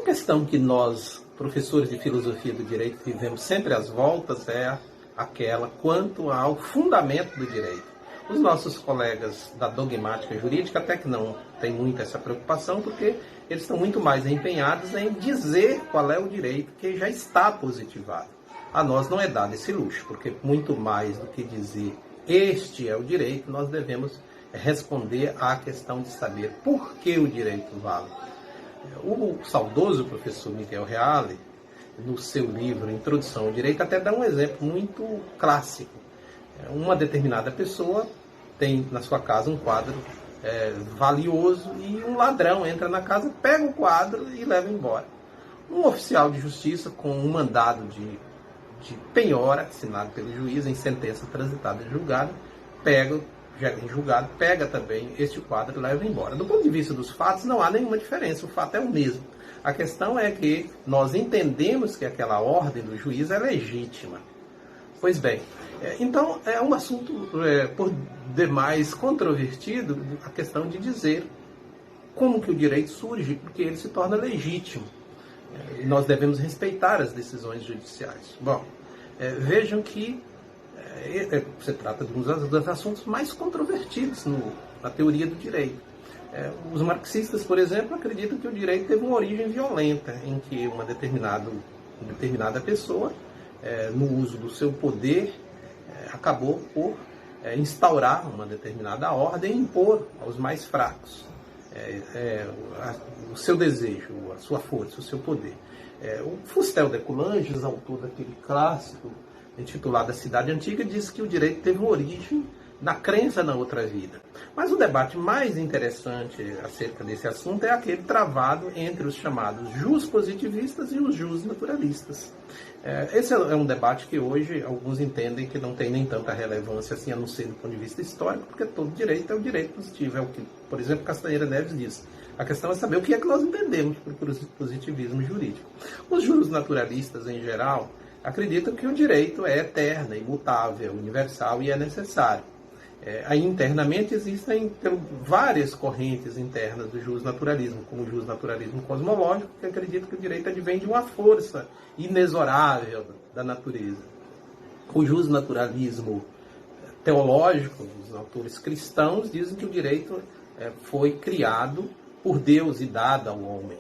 Uma questão que nós, professores de filosofia do direito, vivemos sempre às voltas é aquela quanto ao fundamento do direito. Os nossos colegas da dogmática jurídica até que não têm muito essa preocupação, porque eles estão muito mais empenhados em dizer qual é o direito que já está positivado. A nós não é dado esse luxo, porque muito mais do que dizer este é o direito, nós devemos responder à questão de saber por que o direito vale. O saudoso professor Miguel Reale, no seu livro Introdução ao Direito, até dá um exemplo muito clássico. Uma determinada pessoa tem na sua casa um quadro valioso e um ladrão entra na casa, pega o quadro e leva embora. Um oficial de justiça com um mandado de penhora, assinado pelo juiz em sentença transitada e julgada, pega também este quadro e leva embora. Do ponto de vista dos fatos, não há nenhuma diferença, o fato é o mesmo. A questão é que nós entendemos que aquela ordem do juiz é legítima. Pois bem, então é um assunto por demais controvertido, a questão de dizer como que o direito surge, porque ele se torna legítimo. E nós devemos respeitar as decisões judiciais. Bom, vejam que se trata de um dos assuntos mais controvertidos na teoria do direito. Os marxistas, por exemplo, acreditam que o direito teve uma origem violenta, em que uma determinada pessoa, no uso do seu poder, acabou por instaurar uma determinada ordem e impor aos mais fracos o seu desejo, a sua força, o seu poder. O Fustel de Coulanges, autor daquele clássico intitulado A Cidade Antiga, diz que o direito teve uma origem na crença na outra vida. Mas o debate mais interessante acerca desse assunto é aquele travado entre os chamados jus-positivistas e os jus-naturalistas. Esse é um debate que hoje alguns entendem que não tem nem tanta relevância assim, a não ser do ponto de vista histórico, porque todo direito é o direito positivo. É o que, por exemplo, Castanheira Neves diz. A questão é saber o que é que nós entendemos por positivismo jurídico. Os jus-naturalistas, em geral, acreditam que o direito é eterno, imutável, universal e é necessário. Aí internamente existem várias correntes internas do jusnaturalismo, como o jusnaturalismo cosmológico, que acredita que o direito advém de uma força inexorável da natureza. O jusnaturalismo teológico, os autores cristãos, dizem que o direito foi criado por Deus e dado ao homem.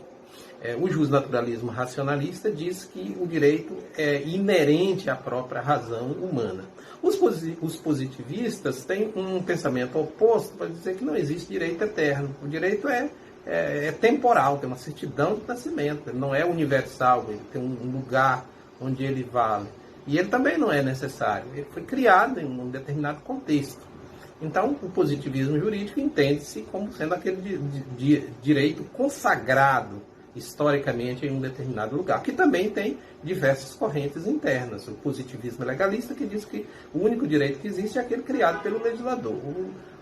O jusnaturalismo racionalista diz que o direito é inerente à própria razão humana. Os positivistas têm um pensamento oposto para dizer que não existe direito eterno. O direito é temporal, tem uma certidão de nascimento, ele não é universal, ele tem um lugar onde ele vale. E ele também não é necessário, ele foi criado em um determinado contexto. Então, o positivismo jurídico entende-se como sendo aquele direito consagrado historicamente em um determinado lugar, que também tem diversas correntes internas. O positivismo legalista, que diz que o único direito que existe é aquele criado pelo legislador.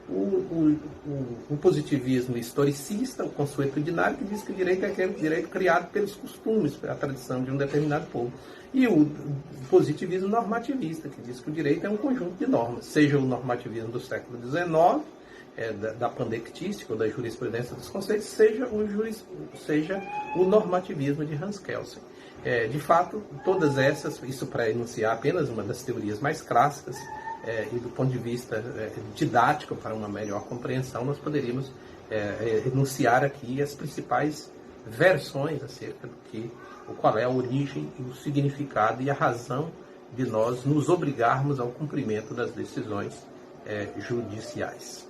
O positivismo historicista, o consuetudinário, que diz que o direito é aquele direito criado pelos costumes, pela tradição de um determinado povo. E o positivismo normativista, que diz que o direito é um conjunto de normas, seja o normativismo do século XIX, da pandectística ou da jurisprudência dos conceitos, seja o normativismo de Hans Kelsen. De fato, todas essas, isso para enunciar apenas uma das teorias mais clássicas, e do ponto de vista didático, para uma melhor compreensão, nós poderíamos enunciar aqui as principais versões acerca do qual é a origem, o significado e a razão de nós nos obrigarmos ao cumprimento das decisões judiciais.